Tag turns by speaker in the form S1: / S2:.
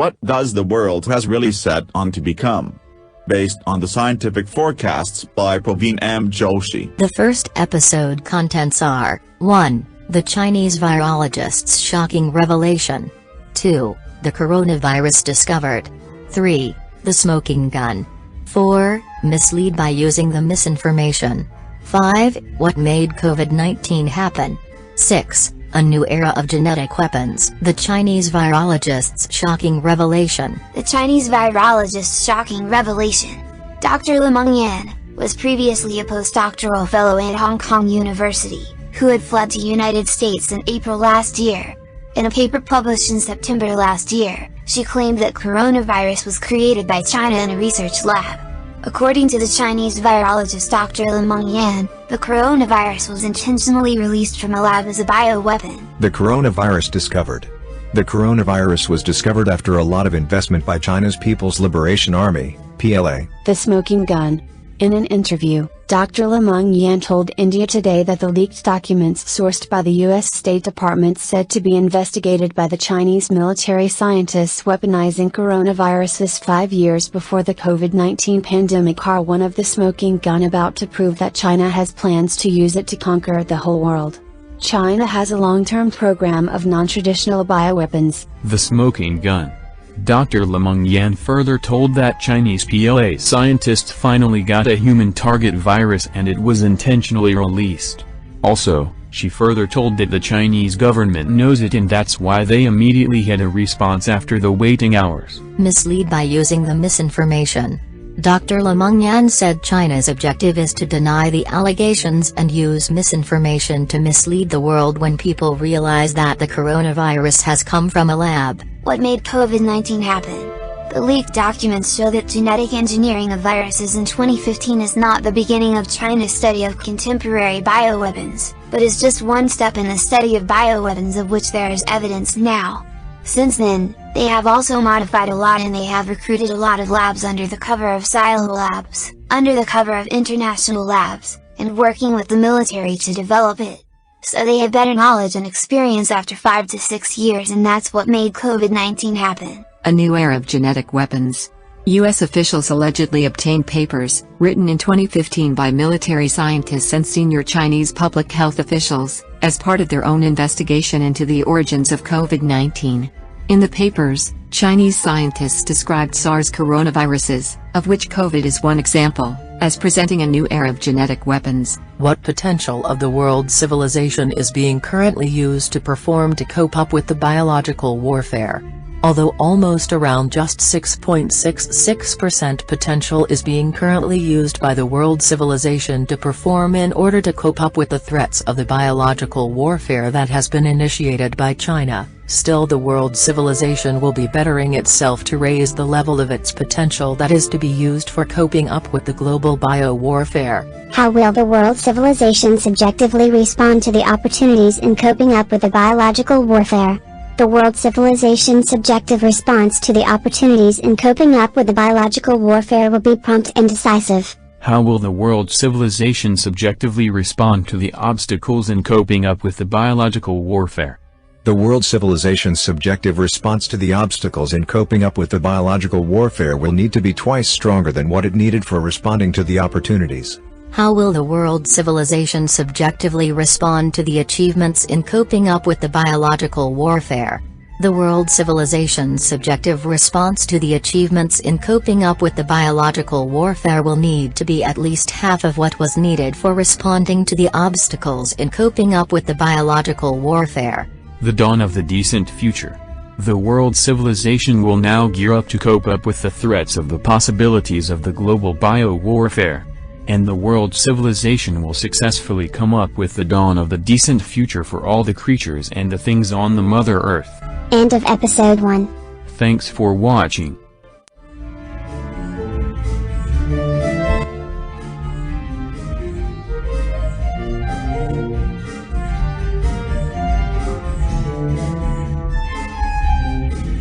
S1: What does the world has really set on to become? Based on the scientific forecasts by Praveen M Joshi.
S2: The first episode contents are: 1. The Chinese virologist's shocking revelation. 2. The coronavirus discovered. 3. The smoking gun. 4. Mislead by using the misinformation. 5. What made COVID-19 happen. 6. A new era of genetic weapons. The Chinese virologist's shocking revelation.
S3: The Chinese virologist's shocking revelation. Dr. Limeng Yan was previously a postdoctoral fellow at Hong Kong University, who had fled to United States in April last year. In a paper published in September last year, she claimed that coronavirus was created by China in a research lab. According to the Chinese virologist Dr. Limeng Yan, the coronavirus was intentionally released from a lab as a bioweapon.
S4: The coronavirus discovered. The coronavirus was discovered after a lot of investment by China's People's Liberation Army, PLA.
S5: The smoking gun. In an interview, Dr. Limeng Yan told India Today that the leaked documents sourced by the U.S. State Department said to be investigated by the Chinese military scientists weaponizing coronaviruses 5 years before the COVID-19 pandemic are one of the smoking gun about to prove that China has plans to use it to conquer the whole world. China has a long-term program of non-traditional bioweapons.
S6: The smoking gun. Dr. Limeng Yan further told that Chinese PLA scientists finally got a human target virus and it was intentionally released. Also, she further told that the Chinese government knows it and that's why they immediately had a response after the waiting hours.
S2: Mislead by using the misinformation. Dr. Limeng Yan said China's objective is to deny the allegations and use misinformation to mislead the world when people realize that the coronavirus has come from a lab.
S3: What made COVID-19 happen? The leaked documents show that genetic engineering of viruses in 2015 is not the beginning of China's study of contemporary bioweapons, but is just one step in the study of bioweapons of which there is evidence now. Since then, they have also modified a lot and they have recruited a lot of labs under the cover of silo labs, under the cover of international labs, and working with the military to develop it. So they have better knowledge and experience after 5 to 6 years, and that's what made COVID-19 happen.
S7: A new era of genetic weapons. U.S. officials allegedly obtained papers, written in 2015 by military scientists and senior Chinese public health officials, as part of their own investigation into the origins of COVID-19. In the papers, Chinese scientists described SARS coronaviruses, of which COVID is one example, as presenting a new era of genetic weapons.
S8: What potential of the world civilization is being currently used to perform to cope up with the biological warfare? Although almost around just 6.66% potential is being currently used by the world civilization to perform in order to cope up with the threats of the biological warfare that has been initiated by China, still the world civilization will be bettering itself to raise the level of its potential that is to be used for coping up with the global bio-warfare.
S9: How will the world civilization subjectively respond to the opportunities in coping up with the biological warfare? The world civilization's subjective response to the opportunities in coping up with the biological warfare will be prompt and decisive.
S6: How will the world civilization subjectively respond to the obstacles in coping up with the biological warfare?
S4: The world civilization's subjective response to the obstacles in coping up with the biological warfare will need to be twice stronger than what it needed for responding to the opportunities.
S2: How will the world civilization subjectively respond to the achievements in coping up with the biological warfare? The world civilization's subjective response to the achievements in coping up with the biological warfare will need to be at least half of what was needed for responding to the obstacles in coping up with the biological warfare.
S6: The dawn of the decent future. The world civilization will now gear up to cope up with the threats of the possibilities of the global bio-warfare. And the world civilization will successfully come up with the dawn of the decent future for all the creatures and the things on the Mother Earth.
S9: End of episode 1.
S6: Thanks for watching.